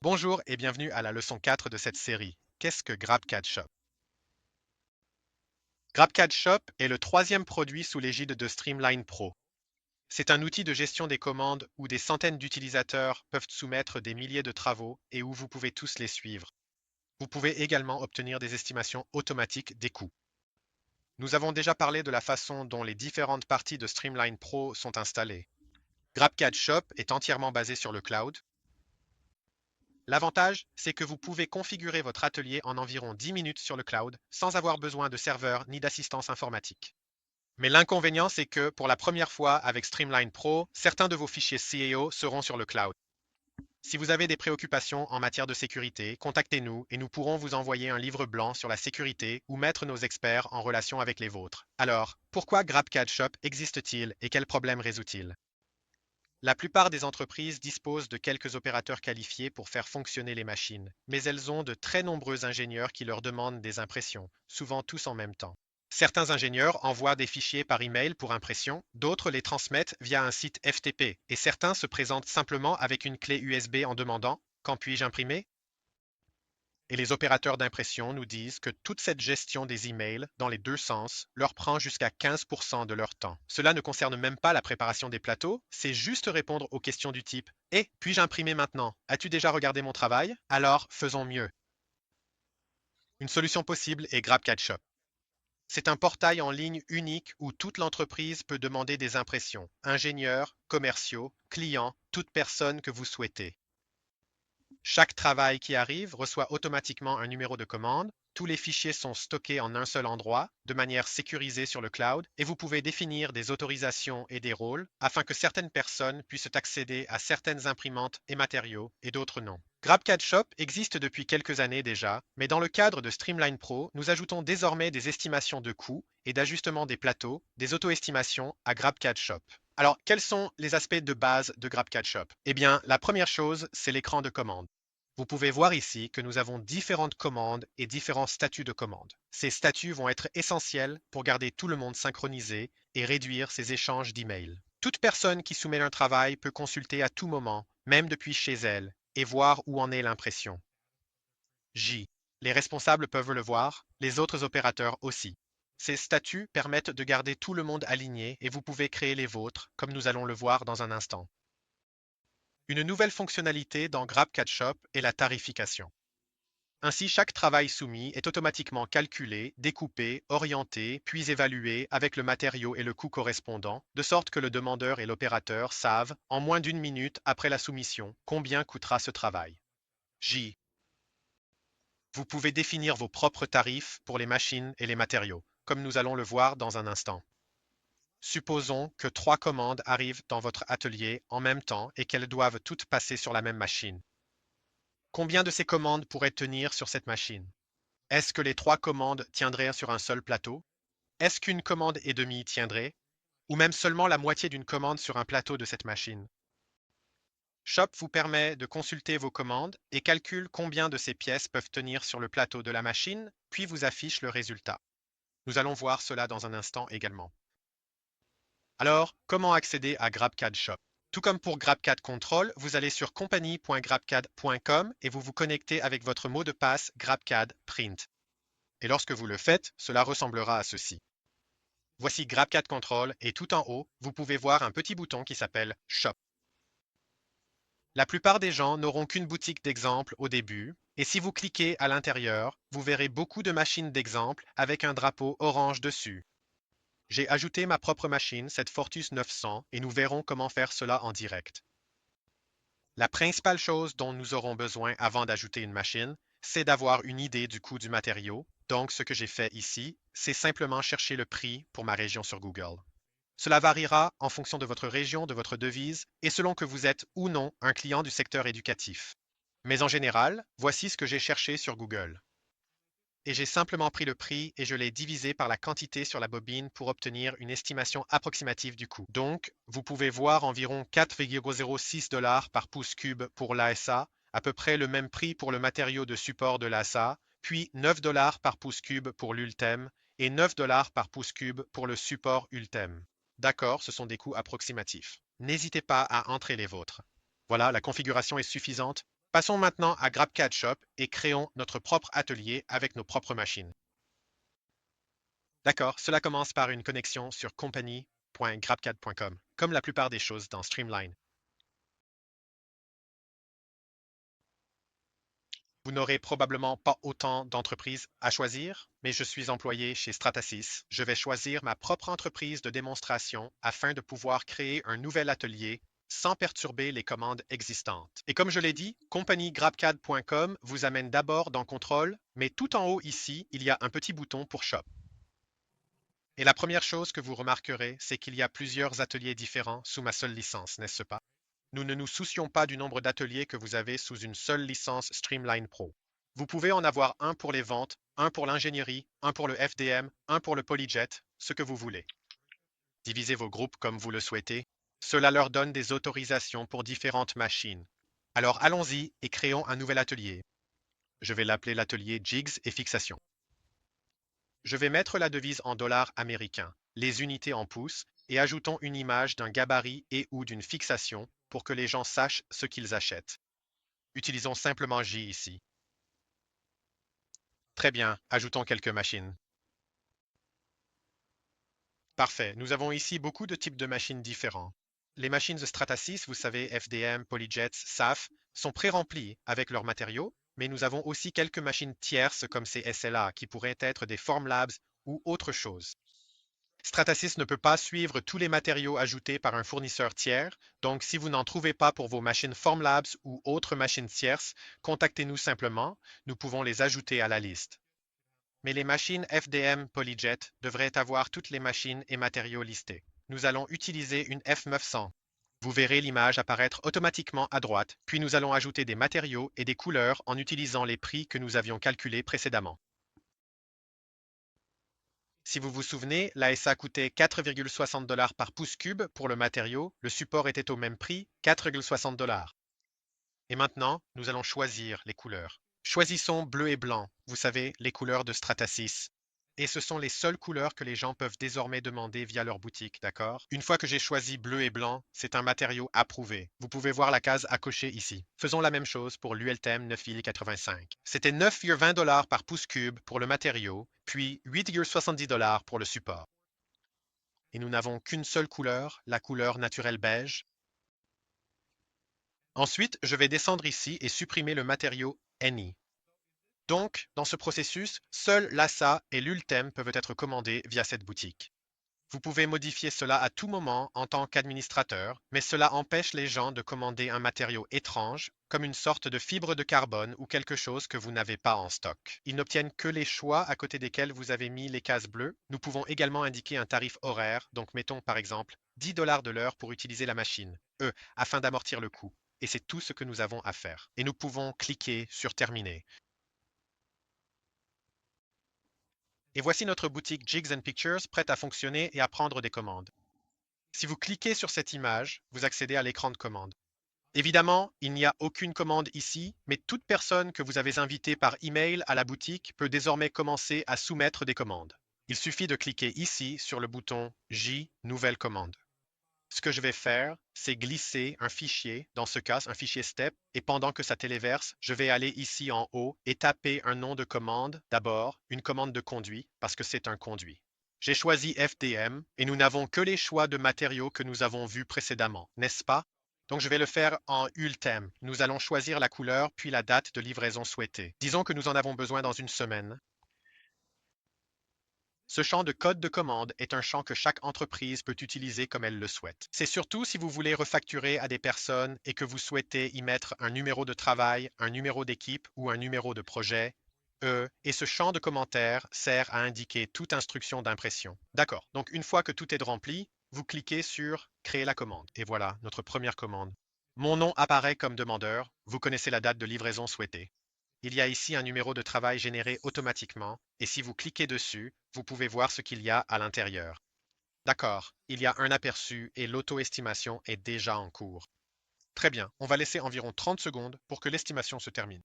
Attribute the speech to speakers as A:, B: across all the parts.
A: Bonjour et bienvenue à la leçon 4 de cette série. Qu'est-ce que GrabCAD Shop? GrabCAD Shop est le troisième produit sous l'égide de Streamline Pro. C'est un outil de gestion des commandes où des centaines d'utilisateurs peuvent soumettre des milliers de travaux et où vous pouvez tous les suivre. Vous pouvez également obtenir des estimations automatiques des coûts. Nous avons déjà parlé de la façon dont les différentes parties de Streamline Pro sont installées. GrabCAD Shop est entièrement basé sur le cloud. L'avantage, c'est que vous pouvez configurer votre atelier en environ 10 minutes sur le cloud sans avoir besoin de serveur ni d'assistance informatique. Mais l'inconvénient, c'est que pour la première fois avec Streamline Pro, certains de vos fichiers CAO seront sur le cloud. Si vous avez des préoccupations en matière de sécurité, contactez-nous et nous pourrons vous envoyer un livre blanc sur la sécurité ou mettre nos experts en relation avec les vôtres. Alors, pourquoi GrabCAD Shop existe-t-il et quels problèmes résout-il? La plupart des entreprises disposent de quelques opérateurs qualifiés pour faire fonctionner les machines, mais elles ont de très nombreux ingénieurs qui leur demandent des impressions, souvent tous en même temps. Certains ingénieurs envoient des fichiers par email pour impression, d'autres les transmettent via un site FTP, et certains se présentent simplement avec une clé USB en demandant Quand puis-je imprimer? Et les opérateurs d'impression nous disent que toute cette gestion des emails, dans les deux sens, leur prend jusqu'à 15% de leur temps. Cela ne concerne même pas la préparation des plateaux, c'est juste répondre aux questions du type Eh, puis-je imprimer maintenant? As-tu déjà regardé mon travail? Alors, faisons mieux. Une solution possible est GrabCAD Shop. C'est un portail en ligne unique où toute l'entreprise peut demander des impressions. Ingénieurs, commerciaux, clients, toute personne que vous souhaitez. Chaque travail qui arrive reçoit automatiquement un numéro de commande. Tous les fichiers sont stockés en un seul endroit, de manière sécurisée sur le cloud, et vous pouvez définir des autorisations et des rôles afin que certaines personnes puissent accéder à certaines imprimantes et matériaux et d'autres non. GrabCAD Shop existe depuis quelques années déjà, mais dans le cadre de Streamline Pro, nous ajoutons désormais des estimations de coûts et d'ajustement des plateaux, des auto-estimations à GrabCAD Shop. Alors, quels sont les aspects de base de GrabCAD Shop? Eh bien, la première chose, c'est l'écran de commande. Vous pouvez voir ici que nous avons différentes commandes et différents statuts de commande. Ces statuts vont être essentiels pour garder tout le monde synchronisé et réduire ces échanges d'emails. Toute personne qui soumet un travail peut consulter à tout moment, même depuis chez elle, et voir où en est l'impression. J. Les responsables peuvent le voir, les autres opérateurs aussi. Ces statuts permettent de garder tout le monde aligné et vous pouvez créer les vôtres, comme nous allons le voir dans un instant. Une nouvelle fonctionnalité dans GrabCAD Shop est la tarification. Ainsi, chaque travail soumis est automatiquement calculé, découpé, orienté, puis évalué avec le matériau et le coût correspondant, de sorte que le demandeur et l'opérateur savent, en moins d'une minute après la soumission, combien coûtera ce travail. J. Vous pouvez définir vos propres tarifs pour les machines et les matériaux, comme nous allons le voir dans un instant. Supposons que 3 commandes arrivent dans votre atelier en même temps et qu'elles doivent toutes passer sur la même machine. Combien de ces commandes pourraient tenir sur cette machine? Est-ce que les 3 commandes tiendraient sur un seul plateau? Est-ce qu'une commande et demie tiendrait? Ou même seulement la moitié d'une commande sur un plateau de cette machine? Shop vous permet de consulter vos commandes et calcule combien de ces pièces peuvent tenir sur le plateau de la machine, puis vous affiche le résultat. Nous allons voir cela dans un instant également. Alors, comment accéder à GrabCAD Shop? Tout comme pour GrabCAD Control, vous allez sur compagnie.grabcad.com et vous vous connectez avec votre mot de passe GrabCAD Print. Et lorsque vous le faites, cela ressemblera à ceci. Voici GrabCAD Control et tout en haut, vous pouvez voir un petit bouton qui s'appelle Shop. La plupart des gens n'auront qu'une boutique d'exemple au début, et si vous cliquez à l'intérieur, vous verrez beaucoup de machines d'exemple avec un drapeau orange dessus. J'ai ajouté ma propre machine, cette Fortus 900, et nous verrons comment faire cela en direct. La principale chose dont nous aurons besoin avant d'ajouter une machine, c'est d'avoir une idée du coût du matériau. Donc, ce que j'ai fait ici, c'est simplement chercher le prix pour ma région sur Google. Cela variera en fonction de votre région, de votre devise et selon que vous êtes ou non un client du secteur éducatif. Mais en général, voici ce que j'ai cherché sur Google. Et j'ai simplement pris le prix et je l'ai divisé par la quantité sur la bobine pour obtenir une estimation approximative du coût. Donc, vous pouvez voir environ 4,06 $ par pouce cube pour l'ASA, à peu près le même prix pour le matériau de support de l'ASA, puis 9 $ par pouce cube pour l'ULTEM et 9 $ par pouce cube pour le support ULTEM. D'accord, ce sont des coûts approximatifs. N'hésitez pas à entrer les vôtres. Voilà, la configuration est suffisante. Passons maintenant à GrabCAD Shop et créons notre propre atelier avec nos propres machines. D'accord, cela commence par une connexion sur company.grabcad.com, comme la plupart des choses dans Streamline. Vous n'aurez probablement pas autant d'entreprises à choisir, mais je suis employé chez Stratasys. Je vais choisir ma propre entreprise de démonstration afin de pouvoir créer un nouvel atelier sans perturber les commandes existantes. Et comme je l'ai dit, companygrabcad.com vous amène d'abord dans Contrôle, mais tout en haut ici, il y a un petit bouton pour Shop. Et la première chose que vous remarquerez, c'est qu'il y a plusieurs ateliers différents sous ma seule licence, n'est-ce pas? Nous ne nous soucions pas du nombre d'ateliers que vous avez sous une seule licence Streamline Pro. Vous pouvez en avoir un pour les ventes, un pour l'ingénierie, un pour le FDM, un pour le Polyjet, ce que vous voulez. Divisez vos groupes comme vous le souhaitez. Cela leur donne des autorisations pour différentes machines. Alors allons-y et créons un nouvel atelier. Je vais l'appeler l'atelier Jigs et Fixation. Je vais mettre la devise en dollars américains, les unités en pouces, et ajoutons une image d'un gabarit et ou d'une fixation pour que les gens sachent ce qu'ils achètent. Utilisons simplement J ici. Très bien, ajoutons quelques machines. Parfait, nous avons ici beaucoup de types de machines différents. Les machines de Stratasys, vous savez, FDM, Polyjets, SAF, sont pré-remplies avec leurs matériaux, mais nous avons aussi quelques machines tierces comme ces SLA qui pourraient être des Formlabs ou autre chose. Stratasys ne peut pas suivre tous les matériaux ajoutés par un fournisseur tiers, donc si vous n'en trouvez pas pour vos machines Formlabs ou autres machines tierces, contactez-nous simplement, nous pouvons les ajouter à la liste. Mais les machines FDM Polyjet devraient avoir toutes les machines et matériaux listés. Nous allons utiliser une F900. Vous verrez l'image apparaître automatiquement à droite, puis nous allons ajouter des matériaux et des couleurs en utilisant les prix que nous avions calculés précédemment. Si vous vous souvenez, l'ASA coûtait 4,60 $ par pouce cube pour le matériau, le support était au même prix, 4,60 $. Et maintenant, nous allons choisir les couleurs. Choisissons bleu et blanc, vous savez, les couleurs de Stratasys. Et ce sont les seules couleurs que les gens peuvent désormais demander via leur boutique, d'accord? Une fois que j'ai choisi bleu et blanc, c'est un matériau approuvé. Vous pouvez voir la case à cocher ici. Faisons la même chose pour l'ULTEM 9,85. C'était 9,20 $ par pouce cube pour le matériau, puis 8,70 $ pour le support. Et nous n'avons qu'une seule couleur, la couleur naturelle beige. Ensuite, je vais descendre ici et supprimer le matériau Any. Donc, dans ce processus, seuls l'ASA et l'ULTEM peuvent être commandés via cette boutique. Vous pouvez modifier cela à tout moment en tant qu'administrateur, mais cela empêche les gens de commander un matériau étrange, comme une sorte de fibre de carbone ou quelque chose que vous n'avez pas en stock. Ils n'obtiennent que les choix à côté desquels vous avez mis les cases bleues. Nous pouvons également indiquer un tarif horaire, donc mettons par exemple 10 $ de l'heure pour utiliser la machine, afin d'amortir le coût. Et c'est tout ce que nous avons à faire. Et nous pouvons cliquer sur Terminer. Et voici notre boutique Jigs and Pictures prête à fonctionner et à prendre des commandes. Si vous cliquez sur cette image, vous accédez à l'écran de commande. Évidemment, il n'y a aucune commande ici, mais toute personne que vous avez invitée par email à la boutique peut désormais commencer à soumettre des commandes. Il suffit de cliquer ici sur le bouton J, Nouvelle commande. Ce que je vais faire, c'est glisser un fichier, dans ce cas un fichier step, et pendant que ça téléverse, je vais aller ici en haut et taper un nom de commande, d'abord une commande de conduit, parce que c'est un conduit. J'ai choisi FDM et nous n'avons que les choix de matériaux que nous avons vus précédemment, n'est-ce pas? Donc je vais le faire en ULTEM. Nous allons choisir la couleur puis la date de livraison souhaitée. Disons que nous en avons besoin dans une semaine. Ce champ de code de commande est un champ que chaque entreprise peut utiliser comme elle le souhaite. C'est surtout si vous voulez refacturer à des personnes et que vous souhaitez y mettre un numéro de travail, un numéro d'équipe ou un numéro de projet. Et ce champ de commentaires sert à indiquer toute instruction d'impression. D'accord, donc une fois que tout est rempli, vous cliquez sur Créer la commande. Et voilà, notre première commande. Mon nom apparaît comme demandeur, vous connaissez la date de livraison souhaitée. Il y a ici un numéro de travail généré automatiquement et si vous cliquez dessus, vous pouvez voir ce qu'il y a à l'intérieur. D'accord, il y a un aperçu et l'auto-estimation est déjà en cours. Très bien, on va laisser environ 30 secondes pour que l'estimation se termine.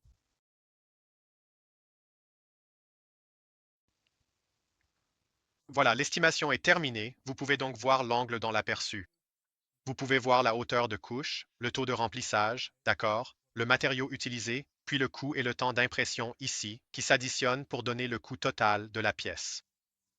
A: Voilà, l'estimation est terminée, vous pouvez donc voir l'angle dans l'aperçu. Vous pouvez voir la hauteur de couche, le taux de remplissage, d'accord, le matériau utilisé, puis le coût et le temps d'impression ici, qui s'additionnent pour donner le coût total de la pièce.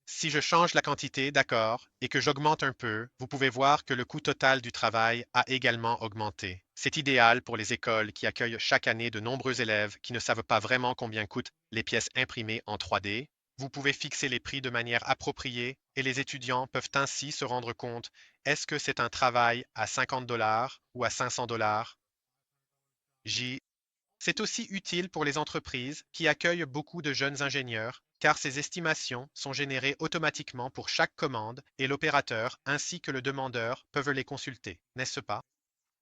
A: Si je change la quantité, d'accord, et que j'augmente un peu, vous pouvez voir que le coût total du travail a également augmenté. C'est idéal pour les écoles qui accueillent chaque année de nombreux élèves qui ne savent pas vraiment combien coûtent les pièces imprimées en 3D. Vous pouvez fixer les prix de manière appropriée et les étudiants peuvent ainsi se rendre compte, est-ce que c'est un travail à 50 $ ou à 500 $? J. C'est aussi utile pour les entreprises qui accueillent beaucoup de jeunes ingénieurs, car ces estimations sont générées automatiquement pour chaque commande et l'opérateur ainsi que le demandeur peuvent les consulter, n'est-ce pas?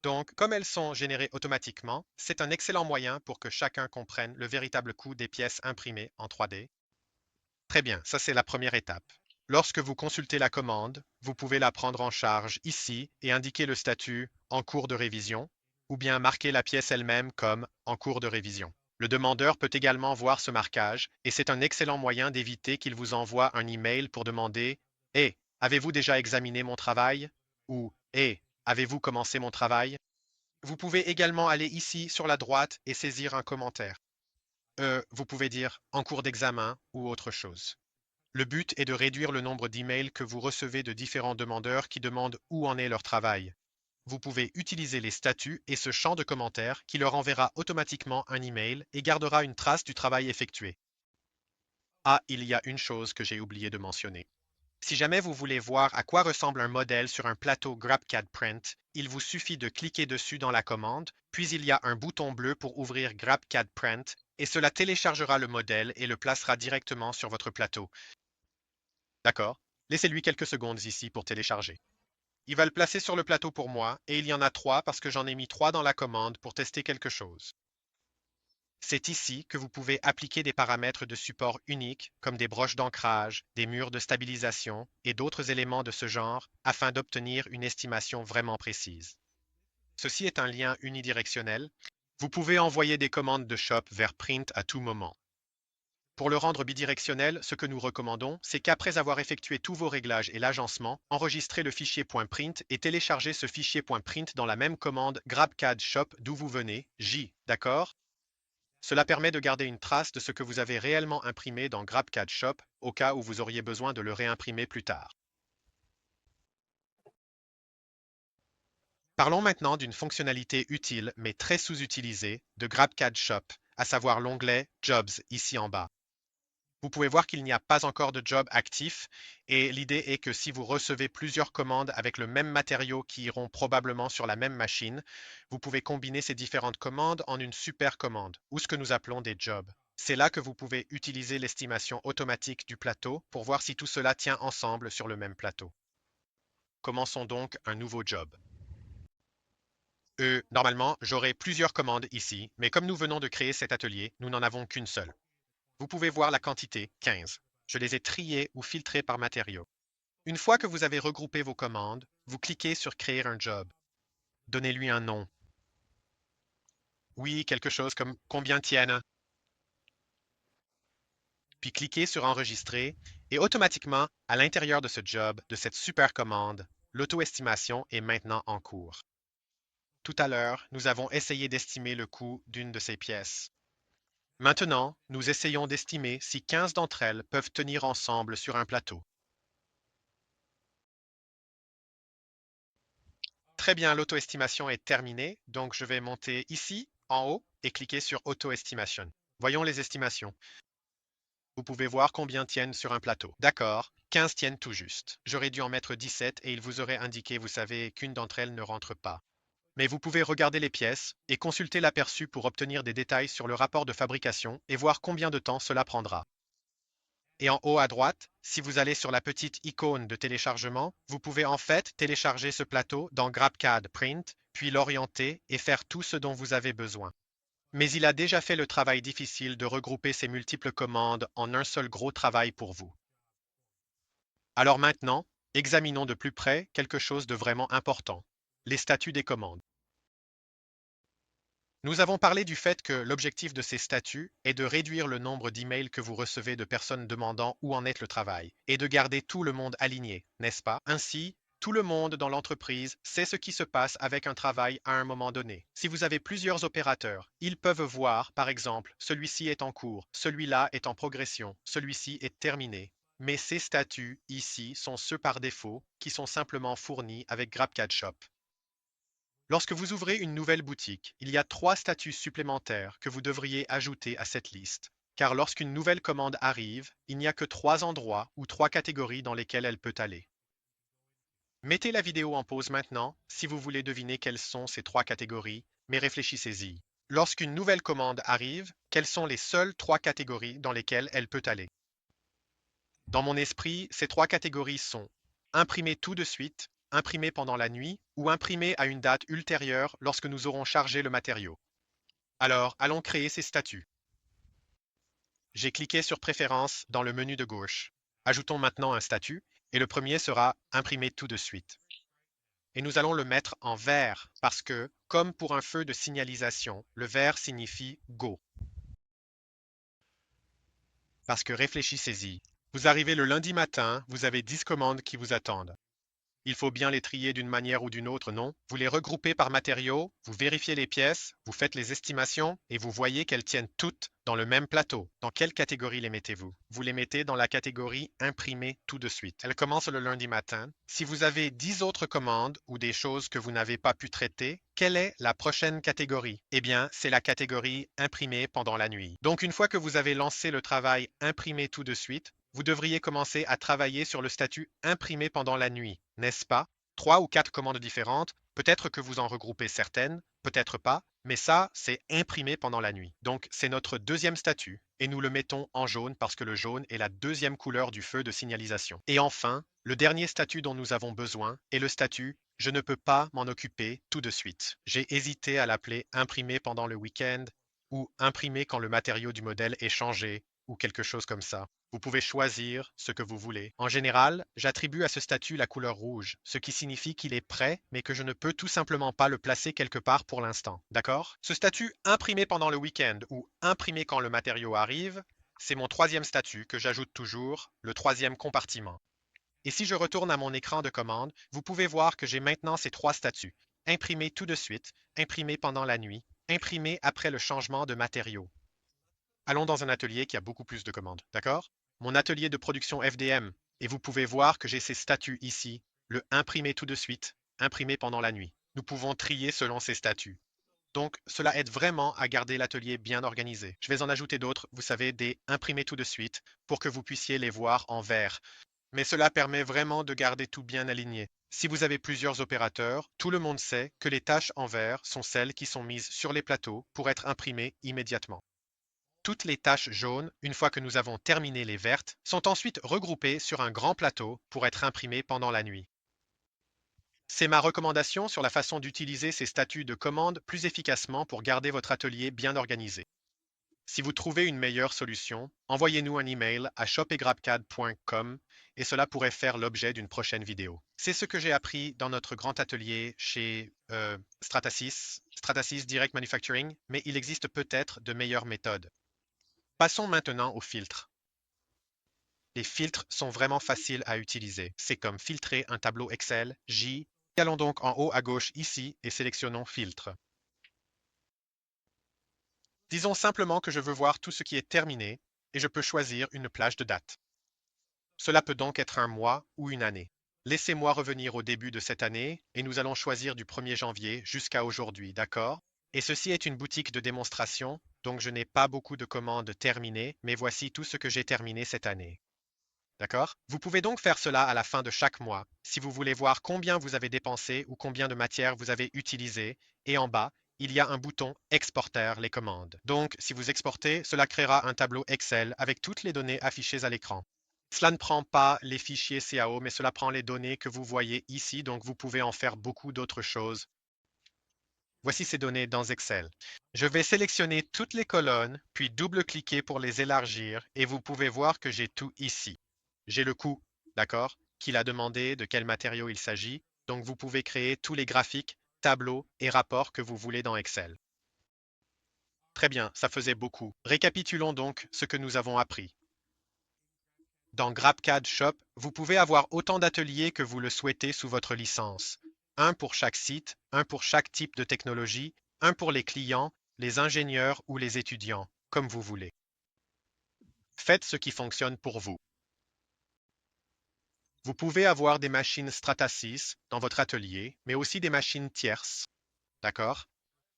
A: Donc, comme elles sont générées automatiquement, c'est un excellent moyen pour que chacun comprenne le véritable coût des pièces imprimées en 3D. Très bien, ça c'est la première étape. Lorsque vous consultez la commande, vous pouvez la prendre en charge ici et indiquer le statut en cours de révision ou bien marquer la pièce elle-même comme en cours de révision. Le demandeur peut également voir ce marquage et c'est un excellent moyen d'éviter qu'il vous envoie un email pour demander Hé, avez-vous déjà examiné mon travail? Ou Hé, avez-vous commencé mon travail? Vous pouvez également aller ici sur la droite et saisir un commentaire. Vous pouvez dire en cours d'examen ou autre chose. Le but est de réduire le nombre d'emails que vous recevez de différents demandeurs qui demandent où en est leur travail. Vous pouvez utiliser les statuts et ce champ de commentaires qui leur enverra automatiquement un email et gardera une trace du travail effectué. Ah, il y a une chose que j'ai oublié de mentionner. Si jamais vous voulez voir à quoi ressemble un modèle sur un plateau GrabCAD Print, il vous suffit de cliquer dessus dans la commande, puis il y a un bouton bleu pour ouvrir GrabCAD Print et cela téléchargera le modèle et le placera directement sur votre plateau. D'accord? Laissez-lui quelques secondes ici pour télécharger. Il va le placer sur le plateau pour moi et il y en a 3 parce que j'en ai mis 3 dans la commande pour tester quelque chose. C'est ici que vous pouvez appliquer des paramètres de support uniques comme des broches d'ancrage, des murs de stabilisation et d'autres éléments de ce genre afin d'obtenir une estimation vraiment précise. Ceci est un lien unidirectionnel. Vous pouvez envoyer des commandes de shop vers print à tout moment. Pour le rendre bidirectionnel, ce que nous recommandons, c'est qu'après avoir effectué tous vos réglages et l'agencement, enregistrez le fichier .print et téléchargez ce fichier .print dans la même commande GrabCAD Shop d'où vous venez, J, d'accord? Cela permet de garder une trace de ce que vous avez réellement imprimé dans GrabCAD Shop au cas où vous auriez besoin de le réimprimer plus tard. Parlons maintenant d'une fonctionnalité utile mais très sous-utilisée de GrabCAD Shop, à savoir l'onglet Jobs ici en bas. Vous pouvez voir qu'il n'y a pas encore de job actif et l'idée est que si vous recevez plusieurs commandes avec le même matériau qui iront probablement sur la même machine, vous pouvez combiner ces différentes commandes en une super commande ou ce que nous appelons des jobs. C'est là que vous pouvez utiliser l'estimation automatique du plateau pour voir si tout cela tient ensemble sur le même plateau. Commençons donc un nouveau job. Normalement, j'aurai plusieurs commandes ici, mais comme nous venons de créer cet atelier, nous n'en avons qu'une seule. Vous pouvez voir la quantité, 15. Je les ai triées ou filtrées par matériaux. Une fois que vous avez regroupé vos commandes, vous cliquez sur Créer un job. Donnez-lui un nom. Oui, quelque chose comme Combien tiennent. Puis cliquez sur Enregistrer et automatiquement, à l'intérieur de ce job, de cette super commande, l'auto-estimation est maintenant en cours. Tout à l'heure, nous avons essayé d'estimer le coût d'une de ces pièces. Maintenant, nous essayons d'estimer si 15 d'entre elles peuvent tenir ensemble sur un plateau. Très bien, l'auto-estimation est terminée, donc je vais monter ici, en haut, et cliquer sur Auto-estimation. Voyons les estimations. Vous pouvez voir combien tiennent sur un plateau. D'accord, 15 tiennent tout juste. J'aurais dû en mettre 17 et il vous aurait indiqué, vous savez, qu'une d'entre elles ne rentre pas. Mais vous pouvez regarder les pièces et consulter l'aperçu pour obtenir des détails sur le rapport de fabrication et voir combien de temps cela prendra. Et en haut à droite, si vous allez sur la petite icône de téléchargement, vous pouvez en fait télécharger ce plateau dans GrabCAD Print, puis l'orienter et faire tout ce dont vous avez besoin. Mais il a déjà fait le travail difficile de regrouper ces multiples commandes en un seul gros travail pour vous. Alors maintenant, examinons de plus près quelque chose de vraiment important, les statuts des commandes. Nous avons parlé du fait que l'objectif de ces statuts est de réduire le nombre d'emails que vous recevez de personnes demandant où en est le travail et de garder tout le monde aligné, n'est-ce pas? Ainsi, Tout le monde dans l'entreprise sait ce qui se passe avec un travail à un moment donné. Si vous avez plusieurs opérateurs, ils peuvent voir, par exemple, celui-ci est en cours, celui-là est en progression, celui-ci est terminé. Mais ces statuts ici sont ceux par défaut qui sont simplement fournis avec GrabCAD Shop. Lorsque vous ouvrez une nouvelle boutique, il y a 3 statuts supplémentaires que vous devriez ajouter à cette liste. Car lorsqu'une nouvelle commande arrive, il n'y a que 3 endroits ou 3 catégories dans lesquelles elle peut aller. Mettez la vidéo en pause maintenant si vous voulez deviner quelles sont ces 3 catégories, mais réfléchissez-y. Lorsqu'une nouvelle commande arrive, quelles sont les seules 3 catégories dans lesquelles elle peut aller? Dans mon esprit, ces 3 catégories sont imprimer tout de suite, imprimer pendant la nuit ou imprimer à une date ultérieure lorsque nous aurons chargé le matériau. Alors, allons créer ces statuts. J'ai cliqué sur Préférences dans le menu de gauche. Ajoutons maintenant un statut et le premier sera imprimer tout de suite. Et nous allons le mettre en vert parce que, comme pour un feu de signalisation, le vert signifie Go. Parce que réfléchissez-y. Vous arrivez le lundi matin, vous avez 10 commandes qui vous attendent. Il faut bien les trier d'une manière ou d'une autre, non? Vous les regroupez par matériaux, vous vérifiez les pièces, vous faites les estimations et vous voyez qu'elles tiennent toutes dans le même plateau. Dans quelle catégorie les mettez-vous? Vous les mettez dans la catégorie imprimer tout de suite. Elle commence le lundi matin. Si vous avez 10 autres commandes ou des choses que vous n'avez pas pu traiter, quelle est la prochaine catégorie? Eh bien, c'est la catégorie imprimer pendant la nuit. Donc, une fois que vous avez lancé le travail imprimer tout de suite, vous devriez commencer à travailler sur le statut imprimer pendant la nuit, n'est-ce pas? 3 ou 4 commandes différentes, peut-être que vous en regroupez certaines, peut-être pas, mais ça, c'est imprimer pendant la nuit. Donc, c'est notre deuxième statut, et nous le mettons en jaune parce que le jaune est la deuxième couleur du feu de signalisation. Et enfin, le dernier statut dont nous avons besoin est le statut je ne peux pas m'en occuper tout de suite. J'ai hésité à l'appeler imprimer pendant le week-end ou imprimer quand le matériau du modèle est changé ou quelque chose comme ça. Vous pouvez choisir ce que vous voulez. En général, j'attribue à ce statut la couleur rouge, ce qui signifie qu'il est prêt, mais que je ne peux tout simplement pas le placer quelque part pour l'instant. D'accord? Ce statut imprimé pendant le week-end ou imprimé quand le matériau arrive, c'est mon troisième statut que j'ajoute toujours, le troisième compartiment. Et si je retourne à mon écran de commande, vous pouvez voir que j'ai maintenant ces 3 statuts. Imprimer tout de suite, imprimer pendant la nuit, imprimer après le changement de matériau. Allons dans un atelier qui a beaucoup plus de commandes, d'accord? Mon atelier de production FDM, et vous pouvez voir que j'ai ces statuts ici, le imprimer tout de suite, imprimer pendant la nuit. Nous pouvons trier selon ces statuts. Donc, cela aide vraiment à garder l'atelier bien organisé. Je vais en ajouter d'autres, vous savez, des imprimer tout de suite, pour que vous puissiez les voir en vert. Mais cela permet vraiment de garder tout bien aligné. Si vous avez plusieurs opérateurs, tout le monde sait que les tâches en vert sont celles qui sont mises sur les plateaux pour être imprimées immédiatement. Toutes les taches jaunes, une fois que nous avons terminé les vertes, sont ensuite regroupées sur un grand plateau pour être imprimées pendant la nuit. C'est ma recommandation sur la façon d'utiliser ces statuts de commande plus efficacement pour garder votre atelier bien organisé. Si vous trouvez une meilleure solution, envoyez-nous un email à shopegrabcad.com et cela pourrait faire l'objet d'une prochaine vidéo. C'est ce que j'ai appris dans notre grand atelier chez Stratasys Direct Manufacturing, mais il existe peut-être de meilleures méthodes. Passons maintenant aux filtres. Les filtres sont vraiment faciles à utiliser. C'est comme filtrer un tableau Excel, J. Allons donc en haut à gauche ici et sélectionnons Filtre. Disons simplement que je veux voir tout ce qui est terminé et je peux choisir une plage de date. Cela peut donc être un mois ou une année. Laissez-moi revenir au début de cette année et nous allons choisir du 1er janvier jusqu'à aujourd'hui, d'accord? Et ceci est une boutique de démonstration, donc je n'ai pas beaucoup de commandes terminées, mais voici tout ce que j'ai terminé cette année. D'accord? Vous pouvez donc faire cela à la fin de chaque mois, si vous voulez voir combien vous avez dépensé ou combien de matière vous avez utilisé, et en bas, il y a un bouton Exporter les commandes. Donc, si vous exportez, cela créera un tableau Excel avec toutes les données affichées à l'écran. Cela ne prend pas les fichiers CAO, mais cela prend les données que vous voyez ici, donc vous pouvez en faire beaucoup d'autres choses. Voici ces données dans Excel. Je vais sélectionner toutes les colonnes, puis double-cliquer pour les élargir, et vous pouvez voir que j'ai tout ici. J'ai le coût, d'accord, qu'il a demandé, de quel matériau il s'agit, donc vous pouvez créer tous les graphiques, tableaux et rapports que vous voulez dans Excel. Très bien, ça faisait beaucoup. Récapitulons donc ce que nous avons appris. Dans GrabCAD Shop, vous pouvez avoir autant d'ateliers que vous le souhaitez sous votre licence. Un pour chaque site, un pour chaque type de technologie, un pour les clients, les ingénieurs ou les étudiants, comme vous voulez. Faites ce qui fonctionne pour vous. Vous pouvez avoir des machines Stratasys dans votre atelier, mais aussi des machines tierces. D'accord?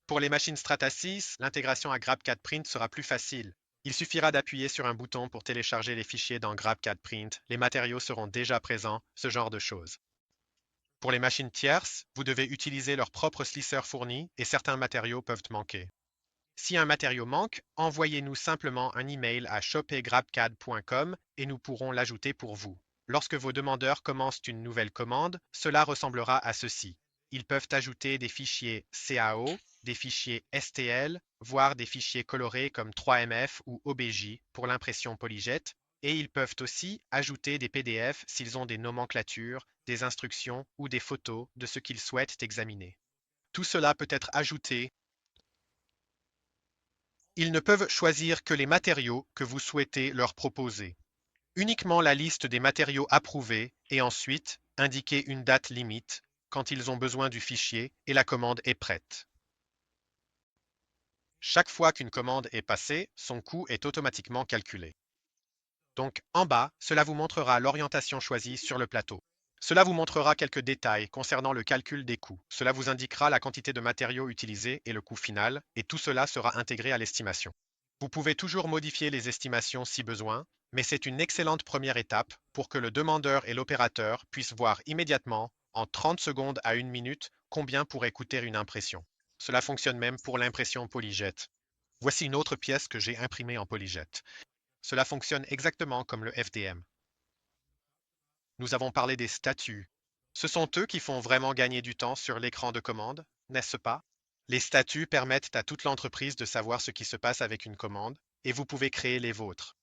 A: Pour les machines Stratasys, l'intégration à GrabCAD Print sera plus facile. Il suffira d'appuyer sur un bouton pour télécharger les fichiers dans GrabCAD Print. Les matériaux seront déjà présents, ce genre de choses. Pour les machines tierces, vous devez utiliser leur propre sliceur fourni et certains matériaux peuvent manquer. Si un matériau manque, envoyez-nous simplement un email à shop@grabcad.com et nous pourrons l'ajouter pour vous. Lorsque vos demandeurs commencent une nouvelle commande, cela ressemblera à ceci. Ils peuvent ajouter des fichiers CAO, des fichiers STL, voire des fichiers colorés comme 3MF ou OBJ pour l'impression polyjet, et ils peuvent aussi ajouter des PDF s'ils ont des nomenclatures, des instructions ou des photos de ce qu'ils souhaitent examiner. Tout cela peut être ajouté. Ils ne peuvent choisir que les matériaux que vous souhaitez leur proposer. Uniquement la liste des matériaux approuvés et ensuite indiquer une date limite quand ils ont besoin du fichier et la commande est prête. Chaque fois qu'une commande est passée, son coût est automatiquement calculé. Donc en bas, cela vous montrera l'orientation choisie sur le plateau. Cela vous montrera quelques détails concernant le calcul des coûts. Cela vous indiquera la quantité de matériaux utilisés et le coût final, et tout cela sera intégré à l'estimation. Vous pouvez toujours modifier les estimations si besoin, mais c'est une excellente première étape pour que le demandeur et l'opérateur puissent voir immédiatement, en 30 secondes à 1 minute, combien pourrait coûter une impression. Cela fonctionne même pour l'impression polyjet. Voici une autre pièce que j'ai imprimée en polyjet. Cela fonctionne exactement comme le FDM. Nous avons parlé des statuts. Ce sont eux qui font vraiment gagner du temps sur l'écran de commande, n'est-ce pas? Les statuts permettent à toute l'entreprise de savoir ce qui se passe avec une commande, et vous pouvez créer les vôtres.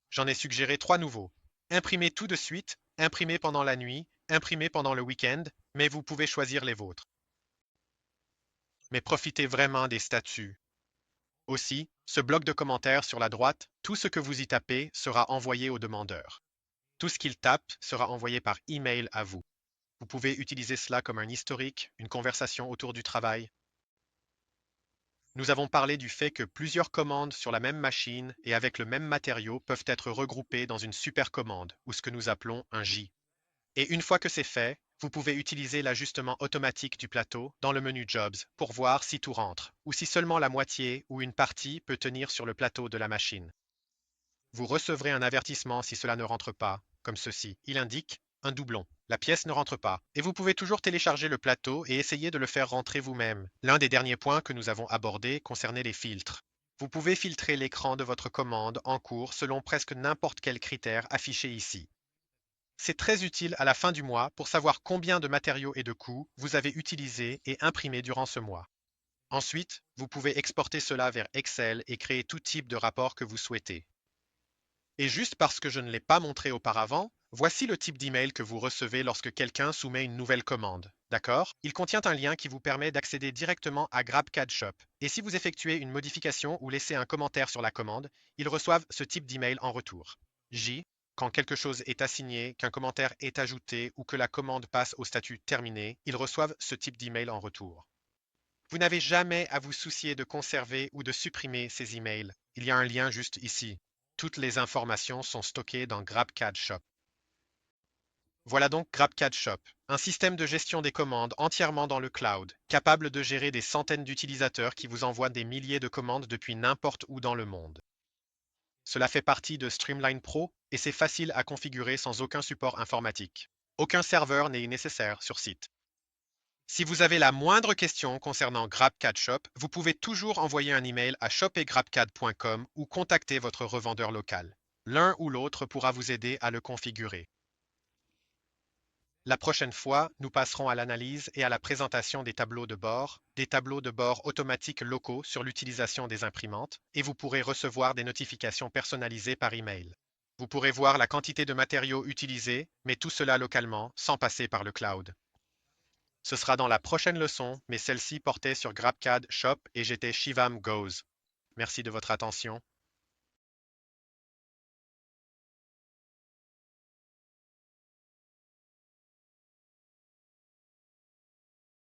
A: J'en ai suggéré 3 nouveaux. Imprimez tout de suite, imprimez pendant la nuit, imprimez pendant le week-end, mais vous pouvez choisir les vôtres. Mais profitez vraiment des statuts. Aussi, ce bloc de commentaires sur la droite, tout ce que vous y tapez sera envoyé au demandeur. Tout ce qu'il tape sera envoyé par email à vous. Vous pouvez utiliser cela comme un historique, une conversation autour du travail. Nous avons parlé du fait que plusieurs commandes sur la même machine et avec le même matériau peuvent être regroupées dans une supercommande, ou ce que nous appelons un J. Et une fois que c'est fait, vous pouvez utiliser l'ajustement automatique du plateau dans le menu Jobs pour voir si tout rentre, ou si seulement la moitié ou une partie peut tenir sur le plateau de la machine. Vous recevrez un avertissement si cela ne rentre pas, comme ceci. Il indique un doublon. La pièce ne rentre pas. Et vous pouvez toujours télécharger le plateau et essayer de le faire rentrer vous-même. L'un des derniers points que nous avons abordé concernait les filtres. Vous pouvez filtrer l'écran de votre commande en cours selon presque n'importe quel critère affiché ici. C'est très utile à la fin du mois pour savoir combien de matériaux et de coûts vous avez utilisés et imprimés durant ce mois. Ensuite, vous pouvez exporter cela vers Excel et créer tout type de rapport que vous souhaitez. Et juste parce que je ne l'ai pas montré auparavant, voici le type d'email que vous recevez lorsque quelqu'un soumet une nouvelle commande. D'accord? Il contient un lien qui vous permet d'accéder directement à GrabCAD Shop. Et si vous effectuez une modification ou laissez un commentaire sur la commande, ils reçoivent ce type d'email en retour. J. Quand quelque chose est assigné, qu'un commentaire est ajouté ou que la commande passe au statut terminé, ils reçoivent ce type d'email en retour. Vous n'avez jamais à vous soucier de conserver ou de supprimer ces emails. Il y a un lien juste ici. Toutes les informations sont stockées dans GrabCAD Shop. Voilà donc GrabCAD Shop, un système de gestion des commandes entièrement dans le cloud, capable de gérer des centaines d'utilisateurs qui vous envoient des milliers de commandes depuis n'importe où dans le monde. Cela fait partie de Streamline Pro et c'est facile à configurer sans aucun support informatique. Aucun serveur n'est nécessaire sur site. Si vous avez la moindre question concernant GrabCAD Shop, vous pouvez toujours envoyer un email à shop@grabcad.com ou contacter votre revendeur local. L'un ou l'autre pourra vous aider à le configurer. La prochaine fois, nous passerons à l'analyse et à la présentation des tableaux de bord automatiques locaux sur l'utilisation des imprimantes, et vous pourrez recevoir des notifications personnalisées par email. Vous pourrez voir la quantité de matériaux utilisés, mais tout cela localement, sans passer par le cloud. Ce sera dans la prochaine leçon, mais celle-ci portait sur GrabCAD Shop et j'étais Shivam Goes. Merci de votre attention.